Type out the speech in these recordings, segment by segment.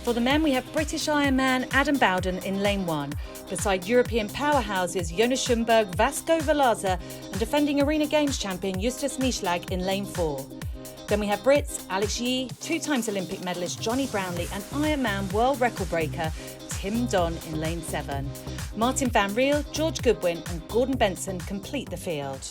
For the men, we have British Ironman Adam Bowden in lane 1, beside European powerhouses Jonas Schumberg, Vasco Valaza and defending Arena Games champion Justus Nieschlag in lane 4. Then we have Brits Alex Yee, 2-times Olympic medalist Johnny Brownlee and Ironman world record breaker Tim Don in lane 7. Martin Van Riel, George Goodwin and Gordon Benson complete the field.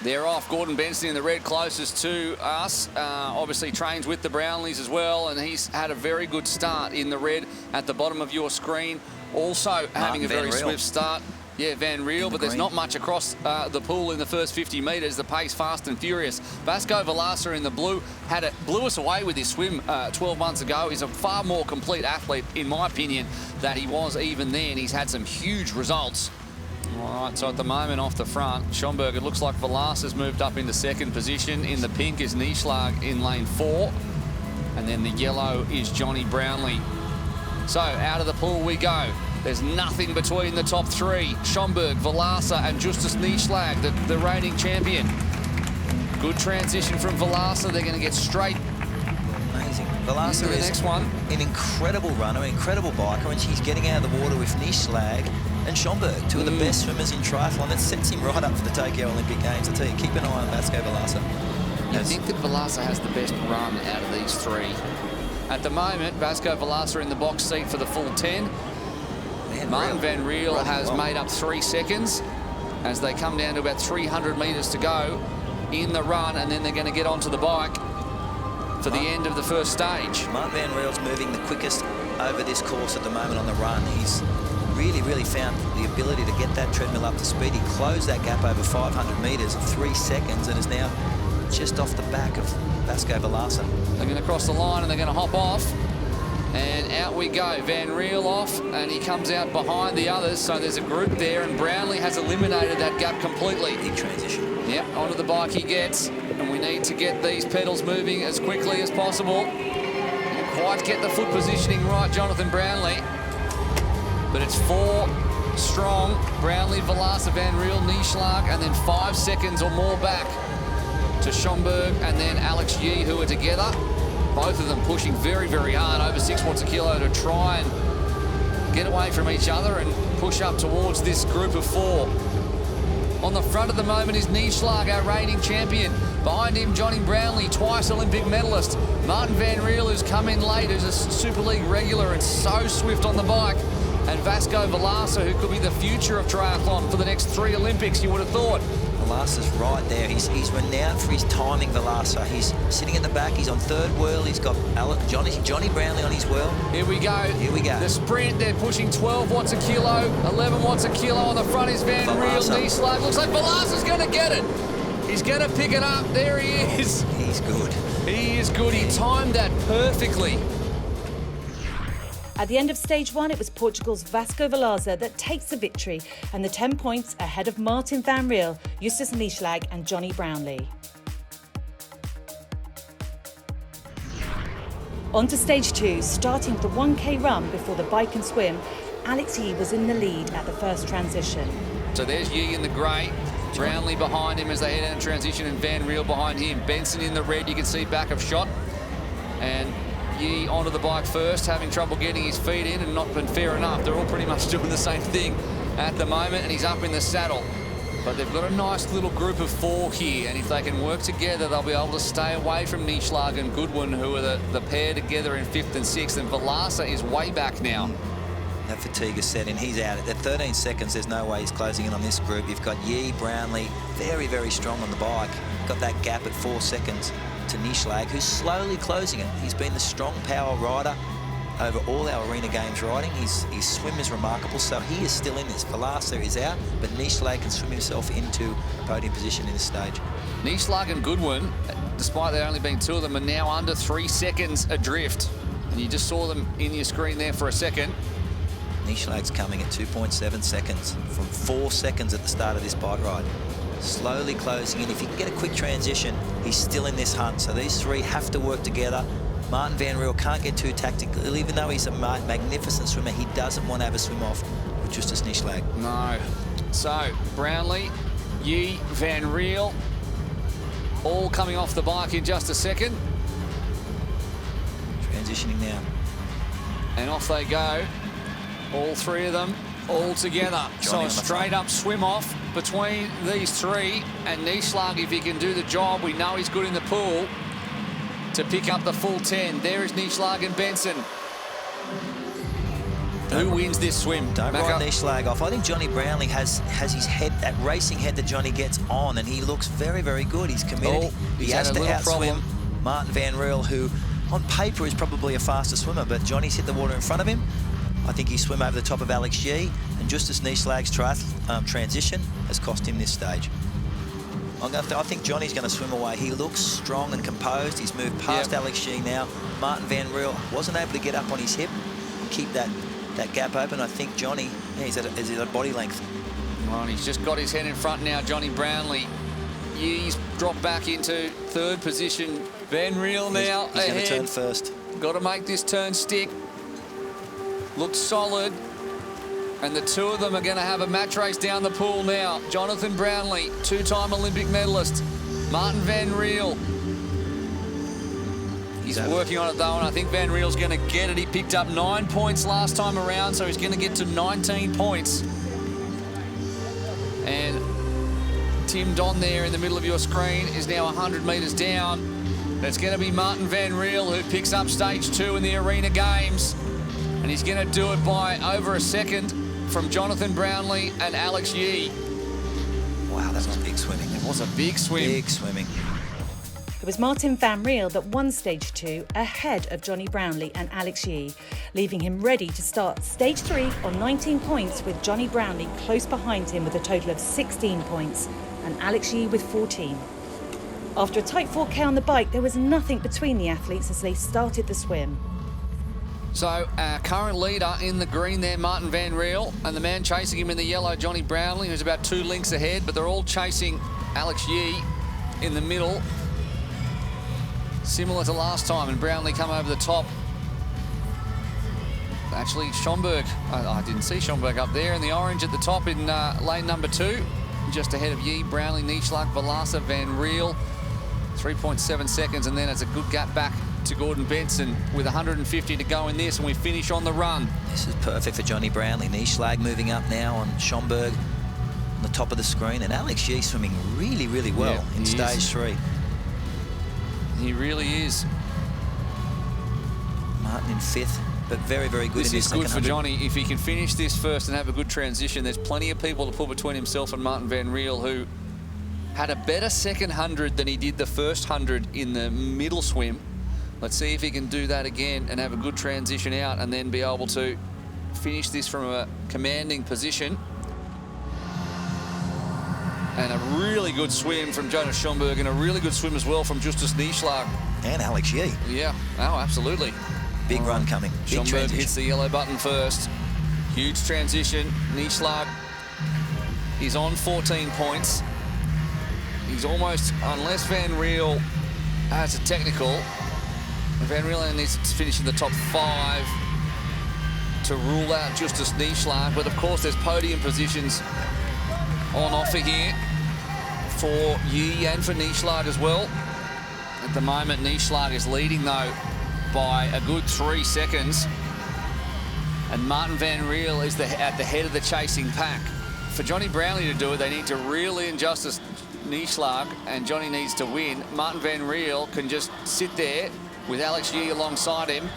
They're off. Gordon Benson in the red closest to us. Obviously trains with the Brownlees as well, and he's had a very good start in the red at the bottom of your screen. Also having a very swift start. Yeah, Van Riel, but there's not much across the pool in the first 50 metres. The pace fast and furious. Vasco Valaza in the blue blew us away with his swim 12 months ago. He's a far more complete athlete, in my opinion, than he was even then. He's had some huge results. All right, so at the moment off the front, Schomburg, it looks like Valaza's moved up into second position. In the pink is Nieschlag in lane 4. And then the yellow is Johnny Brownlee. So out of the pool we go. There's nothing between the top 3. Schomburg, Valaza and Justus Nieschlag, the reigning champion. Good transition from Valaza. They're going to get straight amazing. Valaza into the next one. An incredible runner, an incredible biker, and she's getting out of the water with Nieschlag and Schomburg, two of the best swimmers in triathlon. That sets him right up for the Tokyo Olympic Games. I tell you, keep an eye on Vasco Valaza. I think that Valaza has the best run out of these 3. At the moment, Vasco Valaza in the box seat for the full 10. Martin Van Riel has made up 3 seconds as they come down to about 300 metres to go in the run, and then they're going to get onto the bike for the end of the first stage. Martin Van Riel's moving the quickest over this course at the moment on the run. He's really found the ability to get that treadmill up to speed. He closed that gap over 500 metres of 3 seconds and is now just off the back of Vasco Valaza. They're going to cross the line and they're going to hop off. And out we go. Van Riel off, and he comes out behind the others. So there's a group there, and Brownlee has eliminated that gap completely. Big transition. Yep, onto the bike he gets. And we need to get these pedals moving as quickly as possible. Didn't quite get the foot positioning right, Jonathan Brownlee. But it's 4 strong. Brownlee, Valaza, Van Riel, Nieschlag, and then 5 seconds or more back to Schomburg and then Alex Yee, who are together. Both of them pushing very hard, over 6 watts a kilo, to try and get away from each other and push up towards this group of 4. On the front at the moment is Nieschlag, our reigning champion. Behind him, Johnny Brownlee, twice Olympic medalist. Martin Van Riel, who's come in late, who's a Super League regular and so swift on the bike. And Vasco Valaza, who could be the future of triathlon for the next 3 Olympics, you would have thought. Valaza's right there. He's renowned for his timing, Valaza. He's sitting at the back. He's on 3rd whirl. He's got Johnny Brownlee on his whirl. Here we go. Here we go. The sprint, they're pushing 12 watts a kilo, 11 watts a kilo. On the front is Van Riel, Nieschlag. Looks like Valaza's going to get it. He's going to pick it up. There he is. He's good. He is good. He timed that perfectly. At the end of stage 1, it was Portugal's Vasco Valaza that takes the victory and the 10 points ahead of Martin Van Riel, Justus Nieschlag and Johnny Brownlee. On to stage 2, starting with the 1K run before the bike and swim, Alex Yee was in the lead at the first transition. So there's Yee in the grey, Brownlee behind him as they head out transition, and Van Riel behind him. Benson in the red, you can see back of shot. And Yee onto the bike first, having trouble getting his feet in, and not been fair enough. They're all pretty much doing the same thing at the moment, and he's up in the saddle. But they've got a nice little group of 4 here, and if they can work together, they'll be able to stay away from Nieschlag and Goodwin, who are the pair together in 5th and 6th, and Valaza is way back now. That fatigue is set in. He's out. At 13 seconds, there's no way he's closing in on this group. You've got Yee, Brownlee, very strong on the bike. Got that gap at 4 seconds to Nieschlag, who's slowly closing it. He's been the strong power rider over all our Arena Games riding. His swim is remarkable, so he is still in this. Valaza is out, but Nieschlag can swim himself into a podium position in this stage. Nieschlag and Goodwin, despite there only being 2 of them, are now under 3 seconds adrift. And you just saw them in your screen there for a second. Nieschlag's coming at 2.7 seconds from 4 seconds at the start of this bike ride. Slowly closing in. If he can get a quick transition, he's still in this hunt. So these 3 have to work together. Martin Van Riel can't get too tactical. Even though he's a magnificent swimmer, he doesn't want to have a swim off with Justus Nieschlag. No. So, Brownlee, Yee, Van Riel, all coming off the bike in just a second. transitioning now. And off they go, all three of them, all together. So a straight up swim off between these three. And Nieschlag, if he can do the job, we know he's good in the pool to pick up the full 10. There is Nieschlag and Benson. Who wins this swim? Don't write Nieschlag off. I think Johnny Brownlee has his head, that racing head that Johnny gets on, and he looks very, very good. He's committed. He has to outswim Martin Van Riel, who on paper is probably a faster swimmer, but Johnny's hit the water in front of him. I think he swam over the top of Alex Yee, and Justus Nieschlag's transition has cost him this stage. I think Johnny's going to swim away. He looks strong and composed. He's moved past Alex Yee now. Martin Van Riel wasn't able to get up on his hip, keep that gap open. I think Johnny is at a body length. Well, he's just got his head in front now, Johnny Brownlee. He's dropped back into third position. Van Riel now he's going to turn first. Got to make this turn stick. Looks solid. And the two of them are going to have a match race down the pool now. Jonathan Brownlee, two-time Olympic medalist. Martin Van Riel. He's working on it though, and I think Van Riel's going to get it. He picked up 9 points last time around, so he's going to get to 19 points. And Tim Don there in the middle of your screen is now 100 metres down. It's going to be Martin Van Riel who picks up stage 2 in the Arena Games. And he's going to do it by over a second from Jonathan Brownlee and Alex Yee. Wow, that was big swimming. It was a big swim. Big swimming. It was Martin Van Riel that won stage 2 ahead of Johnny Brownlee and Alex Yee, leaving him ready to start stage 3 on 19 points, with Johnny Brownlee close behind him with a total of 16 points and Alex Yee with 14. After a tight 4K on the bike, there was nothing between the athletes as they started the swim. So our current leader in the green there, Martin Van Riel, and the man chasing him in the yellow, Johnny Brownlee, who's about 2 lengths ahead, but they're all chasing Alex Yee in the middle. Similar to last time, and Brownlee come over the top. Actually, Schomburg, I didn't see Schomburg up there, and the orange at the top in lane number 2, just ahead of Yee, Brownlee, Nieschlag, Valasa, Van Riel, 3.7 seconds, and then it's a good gap back to Gordon Benson with 150 to go in this, and we finish on the run. This is perfect for Johnny Brownlee. Nieschlag moving up now on Schomburg on the top of the screen, and Alex Yee swimming really, really well in stage 3. He really is. Martin in 5th, but very, very good in this second 100. This is good for Johnny. If he can finish this first and have a good transition, there's plenty of people to put between himself and Martin Van Riel, who had a better second 100 than he did the first 100 in the middle swim. Let's see if he can do that again and have a good transition out and then be able to finish this from a commanding position. And a really good swim from Jonas Schomburg, and a really good swim as well from Justus Nieschlag. And Alex Yee. Yeah, oh, absolutely. Big run coming. Big Schomburg hits the yellow button first. Huge transition. Nieschlag is on 14 points. He's almost, unless Van Riel has a technical, Van Riel needs to finish in the top 5 to rule out Justus Nieschlag. But of course, there's podium positions on offer here for Yee and for Nieschlag as well. At the moment, Nieschlag is leading though by a good 3 seconds, and Martin Van Riel is at the head of the chasing pack. For Johnny Brownlee to do it, they need to reel in Justus Nieschlag, and Johnny needs to win. Martin Van Riel can just sit there with Alex Yee alongside him.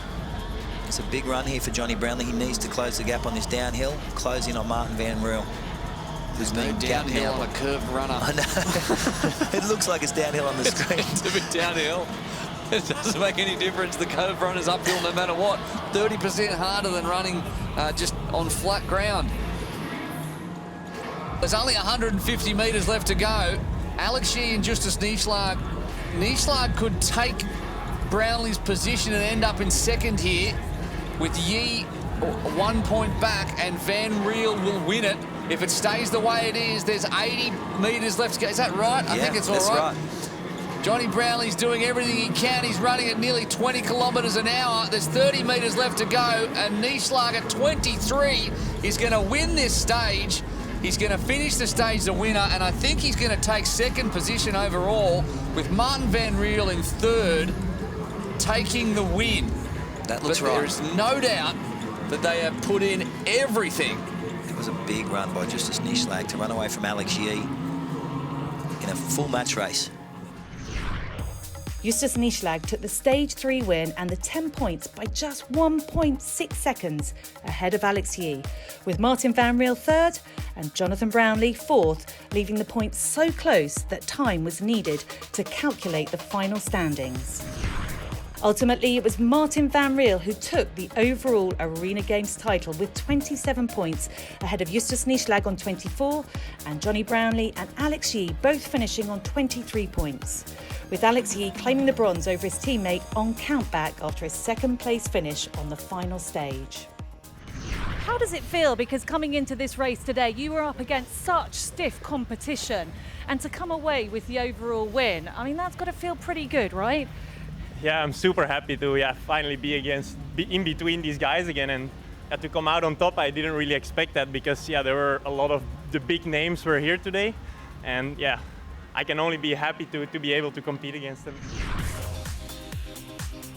It's a big run here for Johnny Brownlee. He needs to close the gap on this downhill, close in on Martin Van Riel. There's no downhill on a curved runner. I know. It looks like it's downhill on the screen. It's a bit downhill. It doesn't make any difference. The curved runner's uphill no matter what. 30% harder than running just on flat ground. There's only 150 metres left to go. Alex Yee and Justus Nieschlag. Nieschlag could take Brownlee's position and end up in second here, with Yee 1 point back, and Van Riel will win it. If it stays the way it is, there's 80 metres left to go. Is that right? I think it's all right. Johnny Brownlee's doing everything he can. He's running at nearly 20 kilometres an hour. There's 30 metres left to go, and Nieschlag at 23 is going to win this stage. He's going to finish the stage the winner, and I think he's going to take second position overall, with Martin Van Riel in third, taking the win. That looks but right. there's no doubt that they have put in everything. It was a big run by Justus Nischlag to run away from Alex Yee in a full match race. Justus Nischlag took the Stage 3 win and the 10 points by just 1.6 seconds ahead of Alex Yee, with Martin van Riel third and Jonathan Brownlee fourth, leaving the points so close that time was needed to calculate the final standings. Ultimately, it was Martin van Riel who took the overall Arena Games title with 27 points ahead of Justus Nischlag on 24 and Johnny Brownlee and Alex Yee both finishing on 23 points, with Alex Yee claiming the bronze over his teammate on countback after a second place finish on the final stage. How does it feel? Because coming into this race today, you were up against such stiff competition, and to come away with the overall win, I mean, that's got to feel pretty good, right? Yeah, I'm super happy to finally be in between these guys again, and to come out on top. I didn't really expect that because there were a lot of the big names were here today, and I can only be happy to be able to compete against them.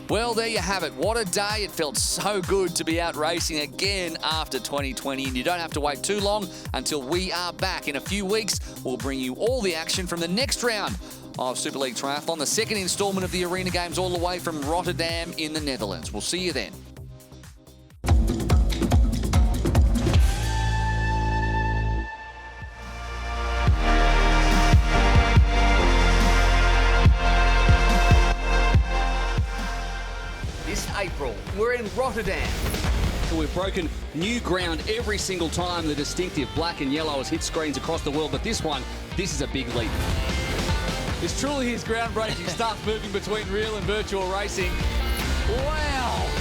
Well, there you have it. What a day. It felt so good to be out racing again after 2020, and you don't have to wait too long until we are back. In a few weeks, we'll bring you all the action from the next round of Super League Triathlon, the second instalment of the Arena Games all the way from Rotterdam in the Netherlands. We'll see you then. This April, we're in Rotterdam. We've broken new ground every single time the distinctive black and yellow has hit screens across the world, but this is a big leap. This truly is groundbreaking stuff moving between real and virtual racing. Wow!